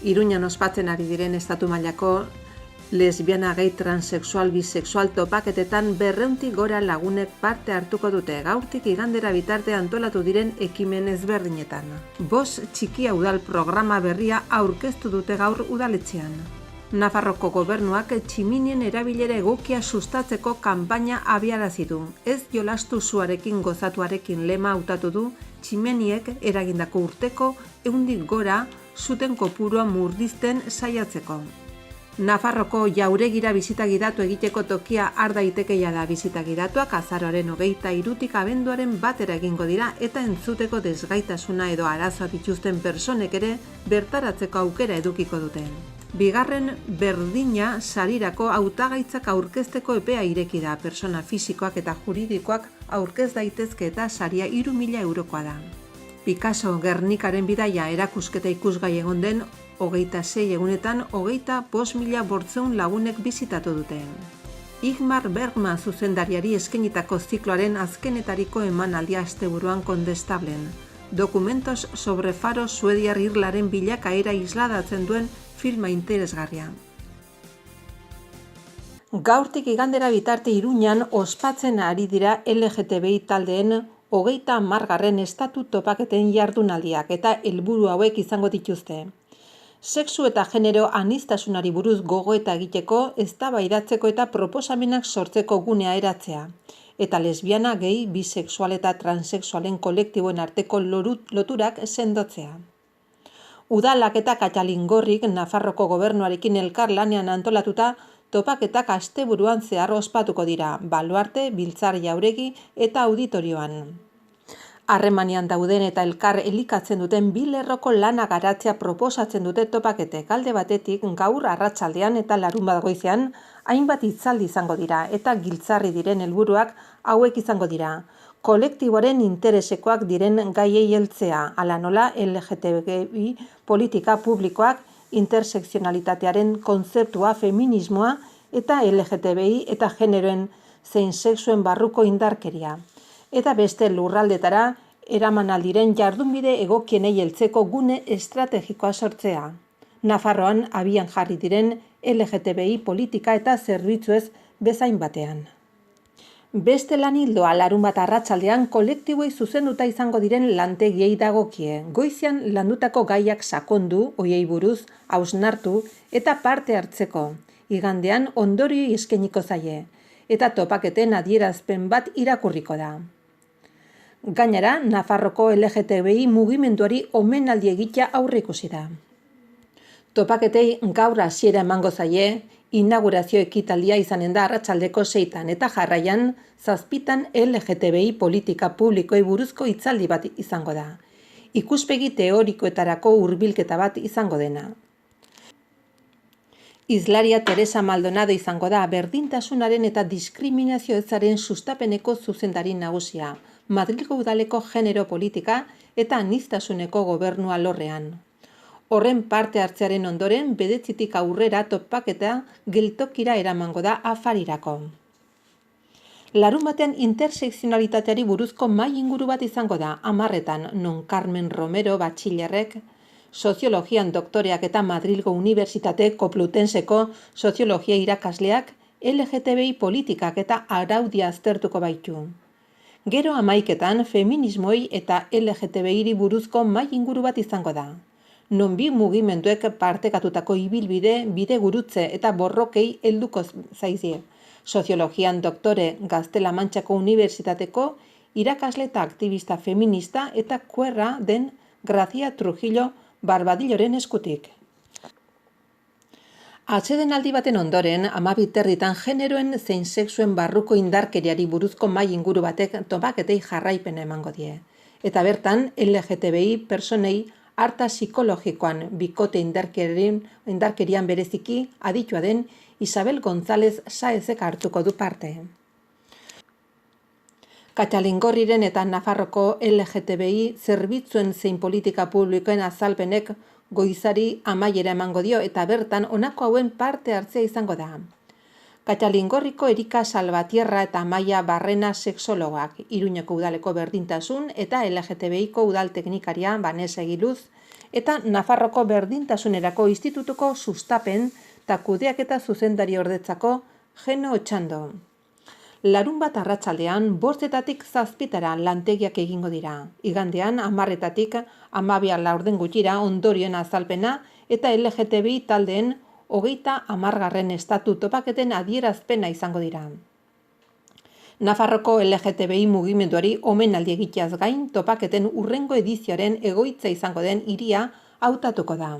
Iruñan ospatzen ari diren estatu mailako lesbiana, gay, transexual, bisexual topaketetan 200 gora lagunek parte hartuko dute gaurtik igandera bitarte antolatu diren ekimen ezberdinetan. Bost txikia udal programa berria aurkeztu dute gaur udaletxean. Nafarroko gobernuak tximinien erabilera egokia sustatzeko kanpaina abiarazi du. Ez jolastu zuarekin gozatuarekin lema hautatu du tximeniek eragindako urteko 100 gora zuten kopurua murdizten saiatzeko. Nafarroko jauregira bisita gidatu egiteko tokia har daitekeia da. Bisita gidatuak azaroaren 23tik abenduaren 1 egingo dira eta entzuteko desgaitasuna edo arazoa dituzten pertsonek ere bertaratzeko aukera edukiko dute. Bigarren berdina sarirako hautagaitzak aurkezteko epea ireki da. Pertsona fisikoak eta juridikoak aurkez daitezke eta saria 3.000 eurokoa da. Picasso Gernikaren bidaia erakusketa ikusgai egon den 26 egunetan 25.800 lagunek bizitatu dute. Igmar Bergman zuzendariari eskainitako zikloaren azkenetariko emanaldia asteburuan Kondestablen. Dokumentos sobre faro suediar irlaren bilakaera isladatzen duen filma interesgarria. Gaurtik igandera bitarte Iruñan ospatzen ari dira LGTBI taldeen 30. estatu topaketen jardunaldiak eta helburu hauek izango dituzte. Sexu eta genero aniztasunari buruz gogoeta egiteko, eztabaidatzeko eta proposamenak sortzeko gunea eratzea. Eta lesbiana, gay, bisexual eta transexualen kolektiboen arteko loturak sendotzea. Udalak eta Katalingorrik Nafarroko gobernuarekin elkarlanean antolatuta topaketak asteburuan zehar ospatuko dira, baluarte, biltzar jauregi eta auditorioan. Harremanean dauden eta elkar elikatzen duten bi lerroko lana garatzea proposatzen dute topaketek. Alde batetik gaur arratsaldean eta larunbat goizean hainbat hitzaldi izango dira eta giltzarri diren helburuak hauek izango dira. Kolektiboaren interesekoak diren gaiei heltzea, hala nola LGTBI politika publikoak, intersekzionalitatearen kontzeptua, feminismoa eta LGTBI eta generoen zein sexuen barruko indarkeria. Eta beste lurraldetara eraman aldiren jardunbide egokienei heltzeko gune estrategikoa sortzea. Nafarroan abian jarri diren LGTBI politika eta zerbitzuez bezain batean. Beste lan ildoa larunbat arratsaldean kolektiboei zuzenduta izango diren lantegiei dagokie. Goizean landutako gaiak sakondu, hoiei buruz, hausnartu eta parte hartzeko. Igandean ondorioi eskainiko zaie eta topaketen adierazpen bat irakurriko da. Gainera, Nafarroko LGTBI mugimenduari omenaldi egitea aurreikusi da. Topaketei gaur hasiera emango zaie, inaugurazio ekitaldia izanen da arratsaldeko 6 eta jarraian 7 LGTBI politika publikoei buruzko hitzaldi bat izango da. Ikuspegi teorikoetarako hurbilketa bat izango dena. Hizlaria Teresa Maldonado izango da berdintasunaren eta diskriminazio ezaren sustapeneko zuzendari nagusia, Madrilgo udaleko genero politika eta aniztasuneko gobernu alorrean. Horren parte hartzearen ondoren, 9tik aurrera topaketa geltokira eramango da afarirako. Larunbatean intersekzionalitateari buruzko mahai inguru bat izango da, 10etan, non Carmen Romero batxilerrek, soziologian doktoreak eta Madrilgo Unibertsitate Koplutenseko soziologia irakasleak LGTBI politikak eta araudia aztertuko baitu. Gero 11etan feminismoi eta LGTBI buruzko mahai inguru bat izango da. Non bi mugimenduek partekatutako ibilbide, bide gurutze eta borrokei helduko zaizie. Soziologian doktore Gaztela Mantxako Unibertsitateko irakasle eta aktivista feminista eta queerra den Gracia Trujillo Barbadilloren eskutik. Atsedenaldi baten ondoren, 12 generoen zein sexuen barruko indarkeriari buruzko mahai inguru batek topaketei jarraipena emango die. Eta bertan, LGTBI pertsonei harta psikologikoan bikote indarkerian bereziki aditua den Isabel González Saezek hartuko du parte. Katalingorriren eta Nafarroko LGTBI zerbitzuen zein politika publikoen azalpenek goizari amaiera emango dio eta bertan honako hauen parte hartzea izango da. Katalingorriko Erika Salvatierra eta Amaia Barrena sexologoak, Iruñeko udaleko berdintasun eta LGTBIko udal teknikaria Vanessa Egiluz eta Nafarroko Berdintasunerako Institutuko sustapen eta kudeaketa zuzendari ordetzako Geno Otxando. Larunbat arratsaldean 5:00 7:00 lantegiak egingo dira. Igandean 10:00 12 gutxira ondorioen azalpena eta LGTBI taldeen 30. estatu topaketen adierazpena izango dira. Nafarroko LGTBI mugimenduari omenaldi egiteaz gain topaketen hurrengo edizioaren egoitza izango den hiria hautatuko da.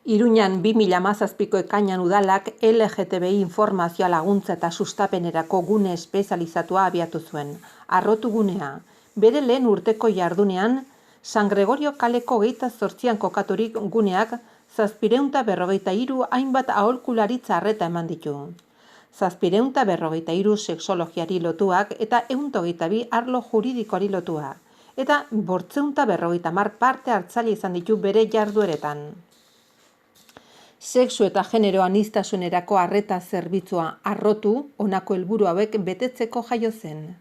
Iruñan 2017ko ekainean udalak LGTBI informazioa laguntza eta sustapenerako gune espezializatua abiatu zuen, Arrotu gunea. Bere lehen urteko jardunean, San Gregorio kaleko 28an kokaturik guneak 753 hainbat aholkularitza arreta eman ditu. 753 sexologiari lotuak eta 122 arlo juridikoari lotuak, eta 550 parte hartzaile izan ditu bere jardueretan. Sexu eta genero aniztasunerako arreta zerbitzua Arrotu honako helburu hauek betetzeko jaio zen.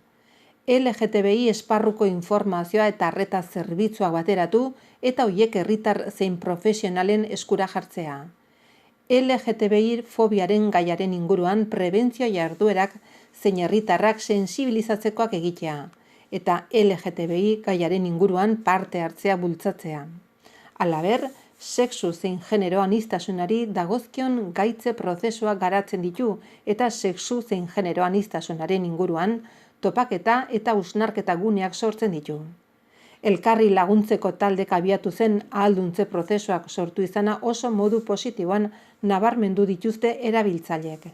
LGTBI esparruko informazioa eta arreta zerbitzuak bateratu eta horiek herritar zein profesionalen eskura jartzea. LGTBI fobiaren gaiaren inguruan prebentzio jarduerak zein herritarrak sensibilizatzekoak egitea eta LGTBI gaiaren inguruan parte hartzea bultzatzea. Halaber, sexu zein genero aniztasunari dagozkion gaitze prozesua garatzen ditu eta sexu zein genero aniztasunaren inguruan topaketa eta hausnarketa guneak sortzen ditu. Elkarri laguntzeko taldek abiatu zen ahalduntze prozesuak sortu izana oso modu positiboan nabarmendu dituzte erabiltzaileek.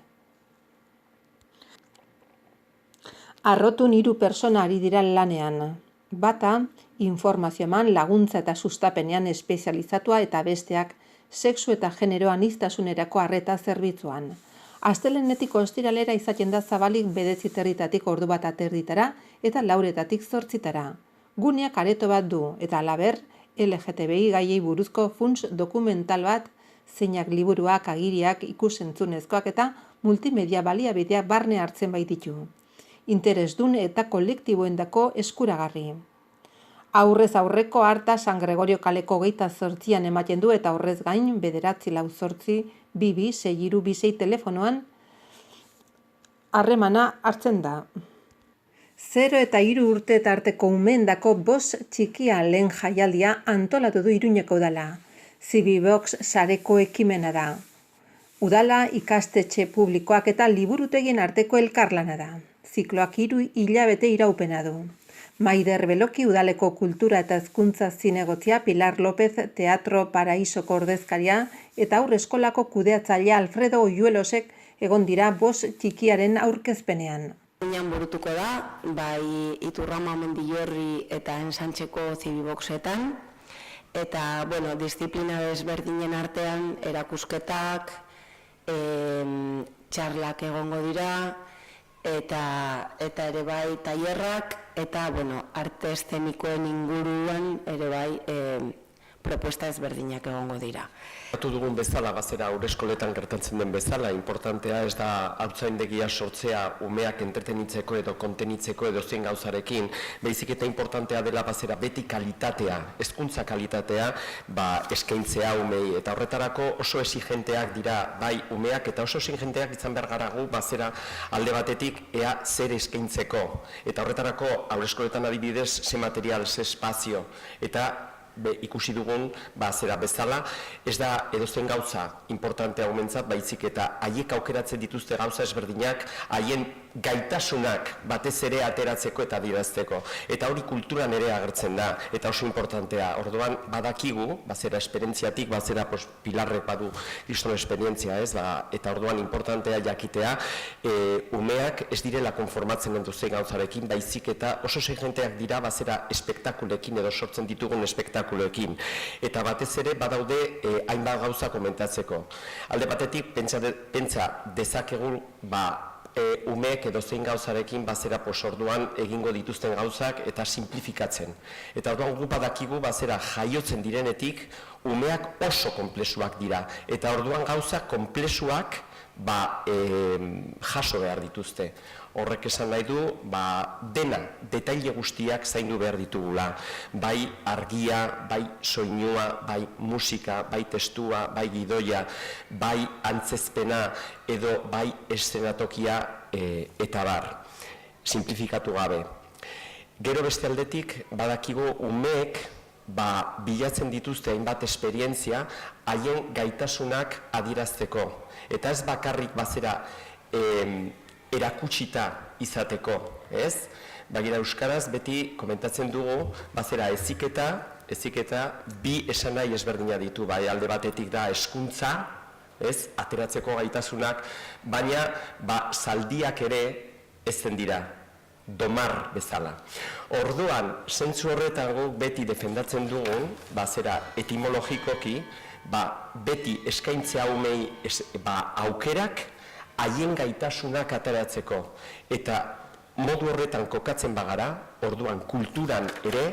Arrotun 3 pertsona ari dira lanean. Bata, informazio eman laguntza eta sustapenean espezializatua eta besteak sexu eta genero aniztasunerako arreta zerbitzuan. Astelehenetik ostiralera izaten da zabalik 9:00 ordu 1:30 eta 4:00 8:00. Guneak areto bat du eta halaber LGTBI gaiei buruzko funts dokumental bat, zeinak liburuak, agiriak, ikusentzunezkoak eta multimedia baliabideak barne hartzen baititu. Interesdun eta kolektiboendako eskuragarri. Aurrez aurreko harta San Gregorio kaleko 28an ematen du eta horrez gain 948 22 6326 telefonoan harremana hartzen da. 0 eta 3 urte tarteko umeendako 5 txikia lehen jaialdia antolatu du Iruñeko udala. Zibibox sareko ekimena da. Udala ikastetxe publikoak eta liburutegien arteko elkarlana da. Zikloak 3 hilabete iraupena du. Maider Beloki udaleko kultura eta hezkuntza zinegotzia Pilar López Teatro Paraisoko ordezkaria eta aurreskolako kudeatzailea Alfredo Oyuelosek egon dira 5 txikiaren aurkezpenean. Burutuko da, bai Iturrama Mendillorri eta Ensantxeko Zibiboxetan, eta, disiplina desberdinen artean erakusketak, txarlak egongo dira, eta ere bai tailerrak, eta, arte eszenikoen inguruan ere bai propuesta ezberdinak egongo dira. Dugun bezala, bazera haurreskoletan gertatzen den bezala, importantea ez da haurtzaindegia sortzea umeak entretenitzeko edo kontenitzeko edo zein gauzarekin, baizik eta importantea dela bazera beti kalitatea, hezkuntza kalitatea, eskaintzea umei, eta horretarako oso exigenteak dira bai umeak eta oso exigenteak izan behar garagu bazera alde batetik ea zer eskaintzeko, eta horretarako haurreskoletan adibidez ze material, ze espazio, eta ikusi dugun zera bezala, ez da edozen gauza importantea umentzat, baizik eta haiek aukeratzen dituzte gauza ezberdinak, haien gaitasunak batez ere ateratzeko eta adierazteko. Eta hori kulturan ere agertzen da, eta oso importantea. Orduan, badakigu, bazera esperientziatik, bazera Pilarrek badu kriston esperientzia, ez? Eta orduan importantea jakitea, umeak ez direla konformatzen enduzen gauzarekin, baizik eta oso exigenteak dira bazera espektakulekin edo sortzen ditugun espektakulekin. Eta batez ere badaude hainbat gauza komentatzeko. Alde batetik, pentsa dezakegu, umeek edo zein gauzarekin bazera orduan egingo dituzten gauzak eta simplifikatzen. Eta orduan gu badakigu bazera jaiotzen direnetik umeak oso konplexuak dira. Eta orduan gauzak konplexuak jaso behar dituzte. Horrek esan nahi du, dena, detaile guztiak zaindu behar ditugula. Bai argia, bai soinua, bai musika, bai testua, bai gidoia, bai antzezpena edo bai eszenatokia eta bar. Simplifikatu gabe. Gero beste aldetik, badakigu umeek bilatzen dituzte hainbat esperientzia haien gaitasunak adierazteko. Eta ez bakarrik bazera erakutsita izateko, ez? Bagira euskaraz beti komentatzen dugu, bazera heziketa bi esanahi ezberdina ditu, bai alde batetik da hezkuntza, ez? Ateratzeko gaitasunak, baina zaldiak ere ezen dira, domar bezala. Orduan, zentzu horretan guk beti defendatzen dugun, bazera etimologikoki, beti eskaintzea umei aukerak haien gaitasunak ateratzeko. Eta modu horretan kokatzen bagara, orduan kulturan ere,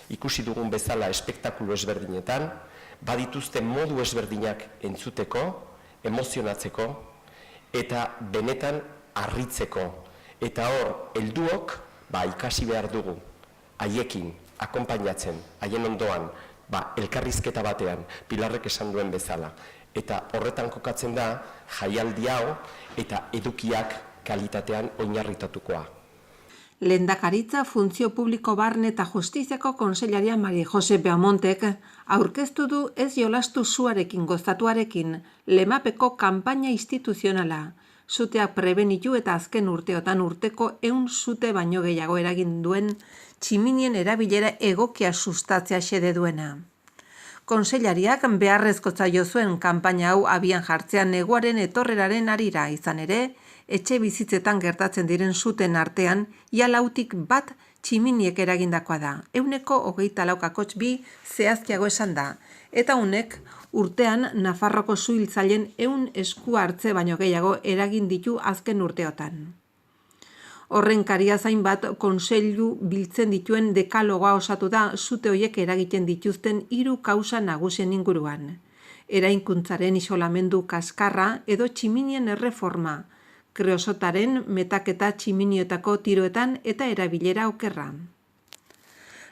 ikusi dugun bezala espektakulu ezberdinetan, badituzte modu ezberdinak entzuteko, emozionatzeko, eta benetan harritzeko. Eta hor, helduok, ikasi behar dugu, haiekin, akonpainatzen, haien ondoan, elkarrizketa batean, Pilarrek esan duen bezala. Eta horretan kokatzen da, jaialdi hau eta edukiak kalitatean oinarritatukoa. Lehendakaritza Funtzio Publiko Barne eta Justiziako Kontseilaria Maria Jose Beamontek aurkeztu du ez jolastu suarekin gozatuarekin lemapeko kanpaina instituzionala. Suteak prebenitu eta azken urteotan urteko 100 sute baino gehiago eragin duen tximinien erabilera egokia sustatzea xede duena. Kontseilariak beharrezkotza jo zuen kanpaina hau abian jartzea neguaren etorreraren harira, izan ere, etxe bizitzetan gertatzen diren suten artean, ia lautik bat tximiniek eragindakoa da. 124,2 zehazkiago esan da, eta honek urtean Nafarroko suhiltzaileen 100 esku hartze baino gehiago eragin ditu azken urteotan. Horren karia zain bat kontseilu biltzen dituen dekalogoa osatu da sute hoiek eragiten dituzten 3 kausa nagusien inguruan. Erainkuntzaren isolamendu kaskarra edo tximinien erreforma, kreosotaren metaketa tximinioetako tiroetan eta erabilera okerra.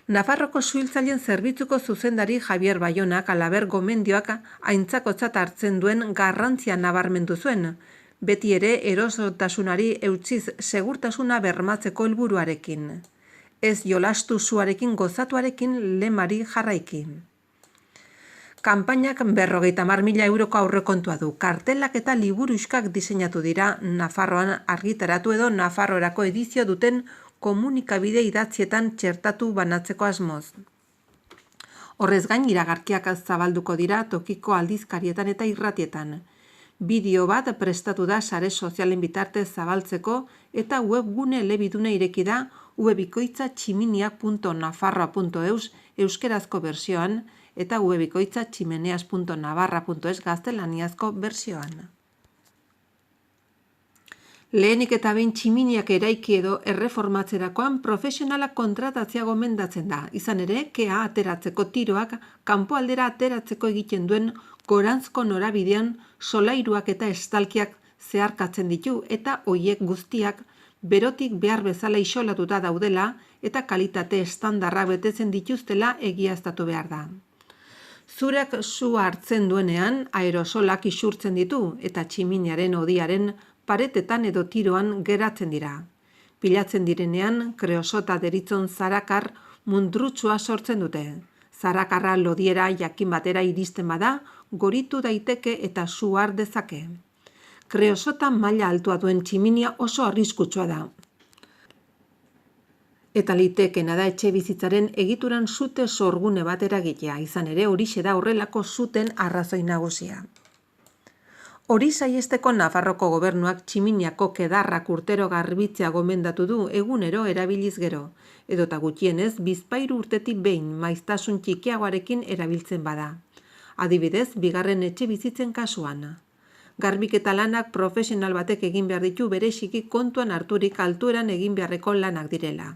Nafarroko suhiltzaileen zerbitzuko zuzendari Javier Bayonak halaber gomendioak aintzakotzat hartzen duen garrantzia nabarmendu zuen, beti ere erosotasunari eutsiz segurtasuna bermatzeko helburuarekin. Ez jolastu suarekin gozatuarekin lemari jarraiki. Kanpainak 50.000 euroko aurrekontua du. Kartelak eta liburuxkak diseinatu dira Nafarroan argitaratu edo Nafarroarako edizio duten komunikabide idatzietan txertatu banatzeko asmoz. Horrez gain iragarkiak zabalduko dira tokiko aldizkarietan eta irratietan. Bideo bat prestatu da sare sozialen bitartez zabaltzeko eta webgune elebiduna ireki da webikoitza-tximinia.nafarroa.eus euskerazko bertsioan eta webikoitza-tximeneas.navarra.es gaztelaniazko bertsioan. Lehenik eta behin tximiniak eraiki edo erreformatzerakoan profesionalak kontratatzea gomendatzen da. Izan ere, kea ateratzeko tiroak kanpoaldera ateratzeko egiten duen goranzko norabidean solairuak eta estalkiak zeharkatzen ditu eta hoiek guztiak berotik behar bezala isolatuta daudela eta kalitate estandarra betetzen dituztela egiaztatu behar da. Zurak sua hartzen duenean aerosolak isurtzen ditu eta tximiniaren hodiaren paretetan edo tiroan geratzen dira. Pilatzen direnean, kreosota deritzon zarakar mundrutsua sortzen dute. Zarakarra lodiera jakin batera iristen bada, goritu daiteke eta su har dezake. Kreosota maila altua duen tximinia oso arriskutsua da. Eta litekena da etxe bizitzaren egituran sute sorgune bat eragitea, izan ere horixe da horrelako suten arrazoi nagusia. Hori saiesteko Nafarroko gobernuak tximiniako kedarrak urtero garbitzea gomendatu du egunero erabiliz gero, edota gutxienez bizpahiru urtetik behin maiztasun txikiagoarekin erabiltzen bada. Adibidez, bigarren etxe bizitzen kasuan. Garbiketa lanak profesional batek egin behar ditu bereziki kontuan harturik altueran egin beharreko lanak direla.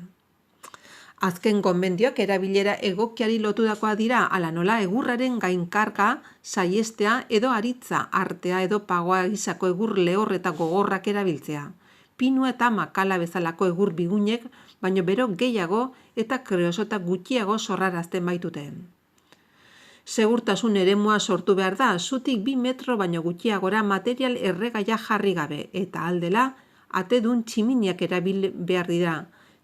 Azken konbendioak erabilera egokiari lotudakoa dira, ala nola egurraren gainkarga, saiestea edo aritza, artea edo pagoa gisako egur lehor eta gogorrak erabiltzea. Pinua eta makala bezalako egur bigunek, baino bero gehiago eta kreosota gutxiago sorrarazten baitute. Segurtasun eremua sortu behar da, zutik 2 metro baino gutxiagora material erregaia jarri gabe, eta aldela, atedun tximiniak erabil behar dira,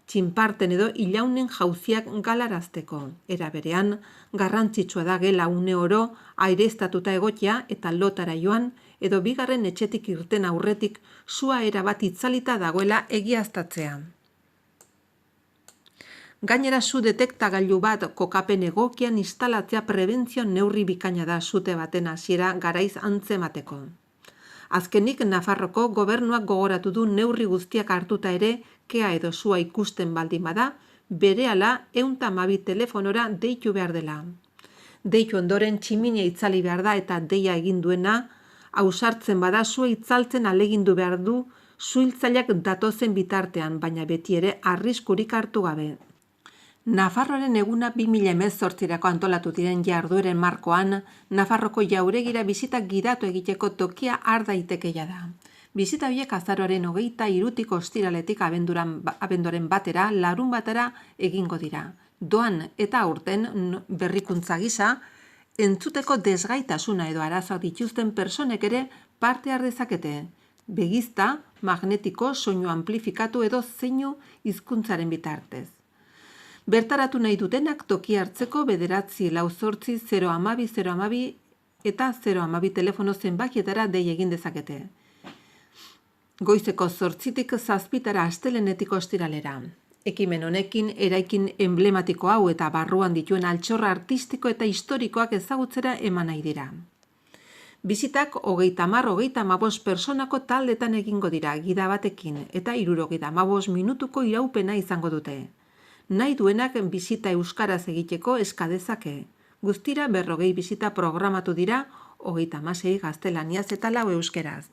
txinparten edo ilaunen jauziak galarazteko. Era berean, garrantzitsua da gela une oro aireztatuta egotea eta lotara joan, edo bigarren etxetik irten aurretik sua erabat itzalita dagoela egiaztatzea. Gainera zu detektagailu bat kokapen egokian instalatzea prebentzio neurri bikaina da sute baten hasiera garaiz antzemateko. Azkenik, Nafarroko gobernuak gogoratu du neurri guztiak hartuta ere, kea edo sua ikusten baldin bada, berehala 112 telefonora deitu behar dela. Deitu ondoren tximinia itzali behar da eta deia egin duena, ausartzen bada sua itzaltzen alegindu behar du suhiltzaileak datozen bitartean, baina beti ere arriskurik hartu gabe. Nafarroaren eguna 2018 antolatu diren jardueren markoan, Nafarroko jauregira bisitak gidatu egiteko tokia har daitekeia da. Bisita horiek azaroaren 23tik ostiraletik abenduaren batera, larun batera egingo dira. Doan eta aurten berrikuntza gisa, entzuteko desgaitasuna edo arazoak dituzten personek ere parte har dezakete. Begizta, magnetiko, soinu amplifikatu edo zeinu hizkuntzaren bitartez. Bertaratu nahi dutenak toki hartzeko 948 012 012 eta 012 telefono zenbakietara dei egin dezakete. Goizeko 8tik 7tara astelehenetik ostiralera. Ekimen honekin eraikin emblematiko hau eta barruan dituen altxorra artistiko eta historikoak ezagutzera eman nahi dira. Bizitak 30-35 personako taldetan egingo dira gida batekin eta 75 minutuko iraupena izango dute. Nahi duenak bizita euskaraz egiteko eska dezake. Guztira 40 bizita programatu dira, 36 gaztelaniaz eta 4 euskeraz.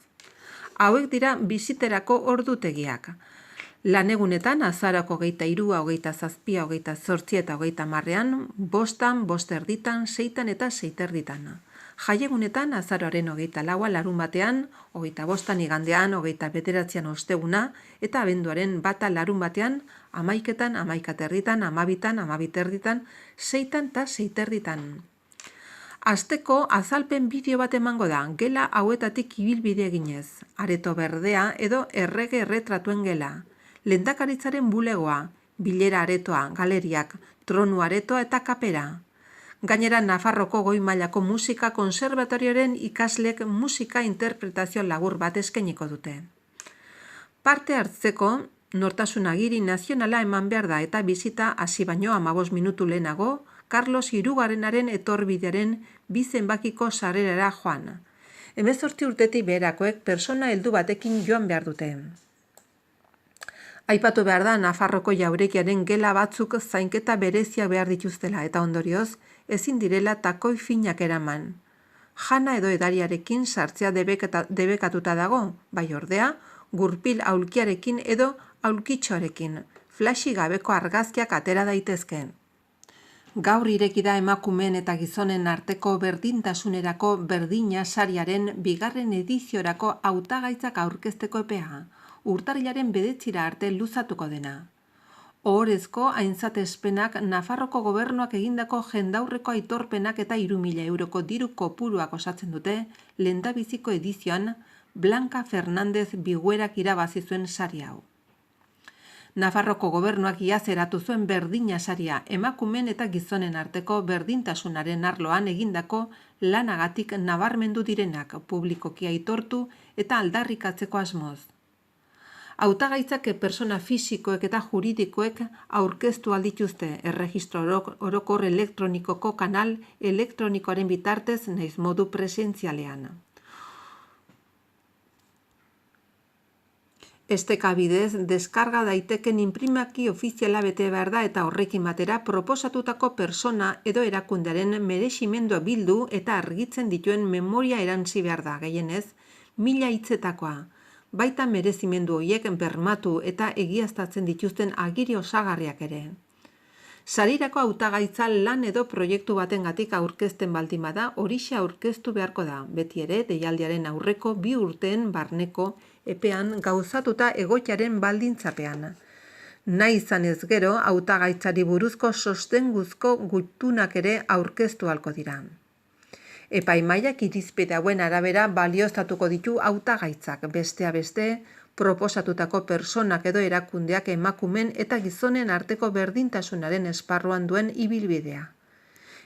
Hauek dira biziterako ordutegiak. Lanegunetan azarako 23, 27, 28 eta 30ean, 5, 5:30, 6 eta 6:30. Jaiegunetan azaroaren 24 larun batean, 25 igandean, 29 osteguna eta abenduaren 1 larun batean, 11, 11:30, 12, 12:30, 6 eta 6:30. Asteko azalpen bideo bat emango da, gela hauetatik ibilbide eginez, areto berdea edo errege erretratuen gela, lehendakaritzaren bulegoa, bilera aretoa, galeriak, tronu aretoa eta kapera. Gainera, Nafarroko goi mailako musika konserbatorioaren ikaslek musika interpretazio lagur bat eskainiko dute. Parte hartzeko, nortasun agiri nazionala eman behar da eta bizita hasi baino 15 minutu lehenago, Carlos Hirugarrenaren etorbidearen 2 zenbakiko sarrerara joan. 18 urtetik beherakoek persona heldu batekin joan behar dute. Aipatu behar da Nafarroko jauregiaren gela batzuk zainketa berezia behar dituztela eta ondorioz ezin direla takoi finak eraman. Jana edo edariarekin sartzea debekatuta dago, bai ordea, gurpil aulkiarekin edo aulkitxoarekin, flashi gabeko argazkiak atera daitezke. Gaur ireki da emakumeen eta gizonen arteko berdintasunerako berdina sariaren 2. ediziorako hautagaitzak aurkezteko epea, urtarrilaren 9 arte luzatuko dena. Ohorezko aintzatespenak Nafarroko gobernuak egindako jendaurreko aitorpenak eta 3.000 euroko diru kopuruak osatzen dute lehendabiziko edizioan Blanca Fernández Biguerak irabazi zuen sari hau. Nafarroko gobernuak iaz eratu zuen berdina saria emakumeen eta gizonen arteko berdintasunaren arloan egindako lanagatik nabarmendu direnak publikoki aitortu eta aldarrikatzeko asmoz. Hautagaitzak persona fisikoek eta juridikoek aurkeztu aldituzte erregistro orokor elektronikoko kanal elektronikoaren bitartez naiz modu presentzialean. Esteka bidez, deskarga daiteken inprimaki ofiziala bete behar da eta horrekin batera proposatutako persona edo erakundearen mereximendua bildu eta argitzen dituen memoria erantzi behar da, gehienez, 1000 hitzetakoa. Baita merezimendu horiek bermatu eta egiaztatzen dituzten agiri osagarriak ere. Sarirako hautagaitza lan edo proiektu batengatik aurkezten baldin bada, horixe aurkeztu beharko da, beti ere deialdiaren aurreko 2 urteen barneko epean gauzatuta egoitzaren baldintzapean. Nahi izan ez gero, hautagaitzari buruzko sostenguzko gutunak ere aurkeztu ahalko dira. Epaimahaiak irizpide hauen arabera balioztatuko ditu hautagaitzak, besteak beste, proposatutako personak edo erakundeak emakumeen eta gizonen arteko berdintasunaren esparruan duen ibilbidea.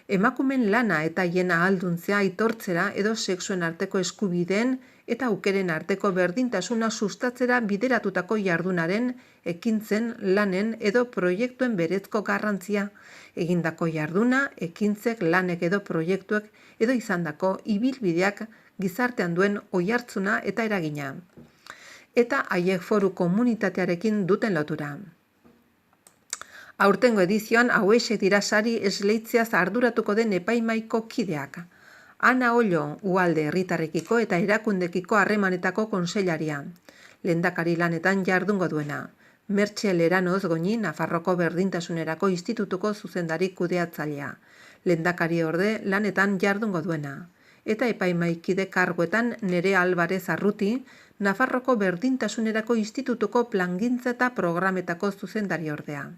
Emakumeen lana eta haien ahalduntzea aitortzera edo sexuen arteko eskubideen eta aukeren arteko berdintasuna sustatzera bideratutako jardunaren, ekintzen, lanen edo proiektuen berezko garrantzia, egindako jarduna, ekintzek, lanek edo proiektuek edo izandako ibilbideak gizartean duen oihartzuna eta eragina, eta haiek foru komunitatearekin duten lotura. Aurtengo edizioan hauexek dira sari esleitzeaz arduratuko den epaimahaiko kideak. Ana Ollo, Uhalde herritarrekiko eta erakundekiko harremanetako kontseilaria. Lehendakari lanetan jardungo duena. Mertxe Leranoz Goñi, Nafarroko Berdintasunerako Institutuko zuzendari kudeatzailea. Lehendakari orde lanetan jardungo duena. Eta epaimahaikide karguetan Nerea Alvarez Arruti, Nafarroko Berdintasunerako Institutuko plangintza eta programetako zuzendari ordea.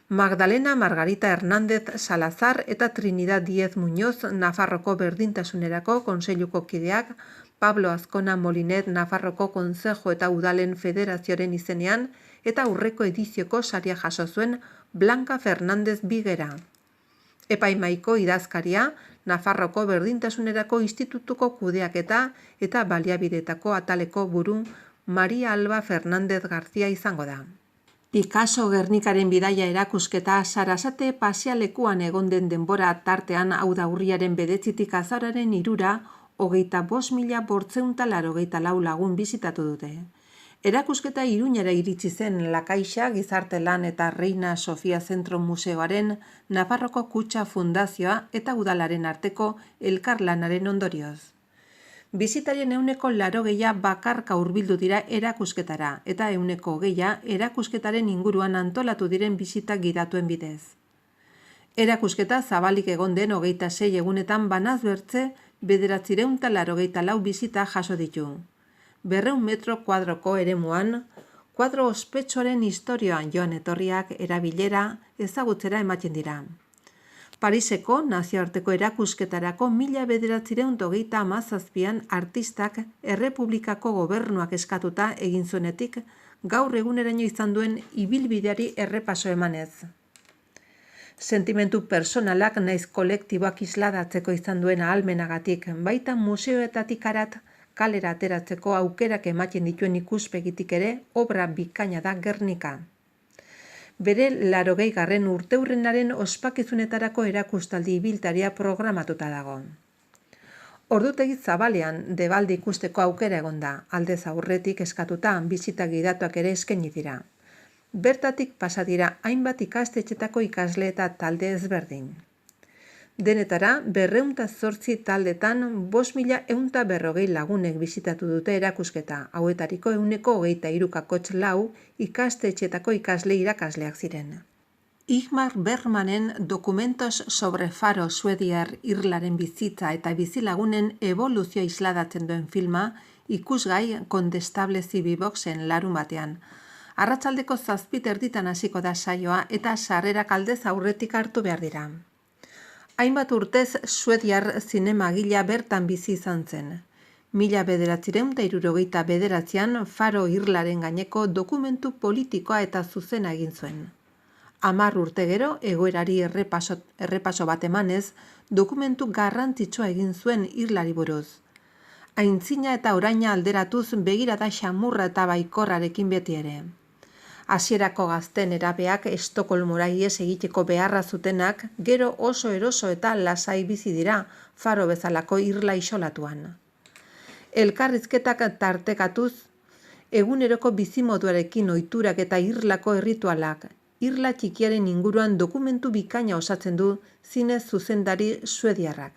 Magdalena Margarita Hernández Salazar eta Trinidad Díez Muñoz Nafarroko Berdintasunerako Kontseiluko kideak, Pablo Azkona Molinet Nafarroko Kontzejo eta Udalen Federazioaren izenean eta aurreko edizioko saria jaso zuen Blanca Fernández Bigera. Epaimahaiko idazkaria Nafarroko Berdintasunerako Institutuko kudeaketa eta baliabidetako ataleko buru Maria Alba Fernández García izango da. Picasso Gernikaren bidaia erakusketa Sarasate pasealekuan egon den denbora tartean, hau da urriaren 9-tik azaroaren 3-ra, 25.884 lagun bisitatu dute. Erakusketa Iruñera iritsi zen La Caixa Gizarte Lan eta Reina Sofia Zentro Museoaren, Nafarroko Kutxa Fundazioa eta udalaren arteko elkarlanaren ondorioz. Bisitarien 80% bakarka hurbildu dira erakusketara eta 20% erakusketaren inguruan antolatu diren bisitak gidatuen bidez. Erakusketa zabalik egon den 26 egunetan banaz bertze 984 bisita jaso ditu. 200 metro kuadroko eremuan, kuadro ospetsuaren historioan joan etorriak erabilera ezagutzera ematen dira. Pariseko nazioarteko erakusketarako 1937an artistak Errepublikako gobernuak eskatuta egin zuenetik gaur eguneraino izan duen ibilbideari errepaso emanez. Sentimentu personalak naiz kolektiboak isladatzeko izan duen ahalmenagatik, baita museoetatik arat kalera ateratzeko aukerak ematen dituen ikuspegitik ere obra bikaina da Gernika. Bere 80. urteurrenaren ospakizunetarako erakustaldi ibiltaria programatuta dago. Ordutegi zabalean debalde ikusteko aukera egon da, aldez aurretik eskatuta bisita gidatuak ere eskaini dira. Bertatik pasa dira hainbat ikastetxetako ikasle eta talde ezberdin. Denetara, 208 taldetan 5.140 lagunek bisitatu dute erakusketa, hauetariko 23,4 ikastetxetako ikasle irakasleak ziren. Ingmar Bergmanen Documentos sobre Faro suediar irlaren bizitza eta bizilagunen evoluzioa isladatzen duen filma ikusgai Condestable Civiboxen larun batean. Arratsaldeko 7:30 hasiko da saioa eta sarrerak aldez aurretik hartu behar dira. Hainbat urtez suediar zinemagilea bertan bizi izan zen. 1969an Faro irlaren gaineko dokumentu politikoa eta zuzena egin zuen. 10 urte gero, egoerari errepaso bat emanez, dokumentu garrantzitsua egin zuen irlari buruz. Aintzina eta oraina alderatuz begirada xamurra eta baikorrarekin beti ere. Hasierako gazten erabeak Estokolmora ihes egiteko beharra zutenak gero oso eroso eta lasai bizi dira Faro bezalako irla isolatuan. Elkarrizketak tartekatuz, eguneroko bizimoduarekin ohiturak eta irlako erritualak, irla txikiaren inguruan dokumentu bikaina osatzen du zinez zuzendari suediarrak.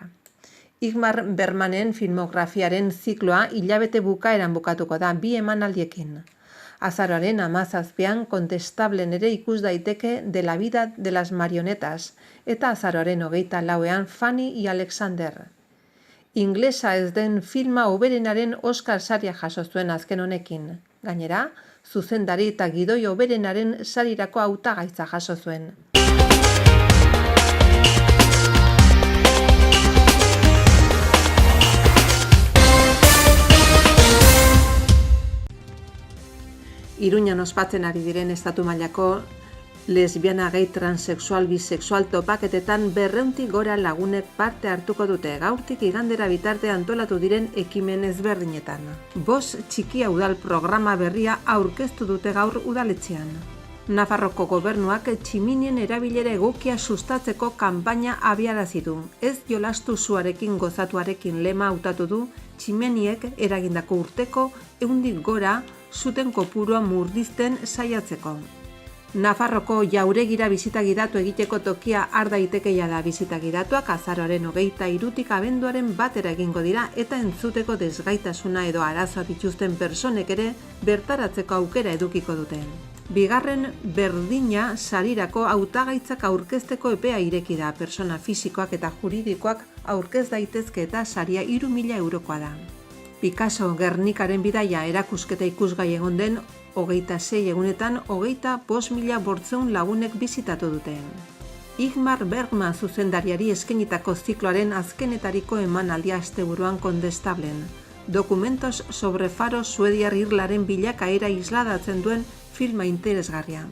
Ingmar Bergmanen filmografiaren zikloa hilabete bukaeran bukatuko da 2 emanaldiekin. Azaroaren 17an Kontestablen ere ikus daiteke De la vida de las marionetas eta azaroaren 24ean Fanny y Alexander. Inglesa ez den filma hoberenaren Oscar saria jaso zuen azken honekin. Gainera, zuzendari eta gidoi hoberenaren sarirako hautagaitza jaso zuen. Iruñan ospatzen ari diren estatu mailako lesbiana, gay, transexual, bisexual topaketetan 200 gora lagunek parte hartuko dute gaurtik igandera bitarte antolatu diren ekimen ezberdinetan. Bost txikia udal programa berria aurkeztu dute gaur udaletxean. Nafarroko gobernuak tximinien erabilera egokia sustatzeko kanpaina abiarazi du. Ez jolastu zuarekin gozatuarekin lema hautatu du tximeniek eragindako urteko 100 gora zuten kopurua murdizten saiatzeko. Nafarroko jauregira bisita gidatu egiteko tokia har daitekeia da. Bisita gidatuak azaroaren 23tik abenduaren 1 egingo dira eta entzuteko desgaitasuna edo arazoa dituzten pertsonek ere bertaratzeko aukera edukiko dute. Bigarren berdina sarirako hautagaitzak aurkezteko epea ireki da. Pertsona fisikoak eta juridikoak aurkez daitezke eta saria 3.000 eurokoa da. Picasso Gernikaren bidaia erakusketa ikusgai egon den 26 egunetan 25.800 lagunek bizitatu dute. Ingmar Bergman zuzendariari eskainitako zikloaren azkenetariko emanaldia asteburuan Kondestablen. Documentos sobre Faro suediar irlaren bilakaera isladatzen duen filma interesgarria.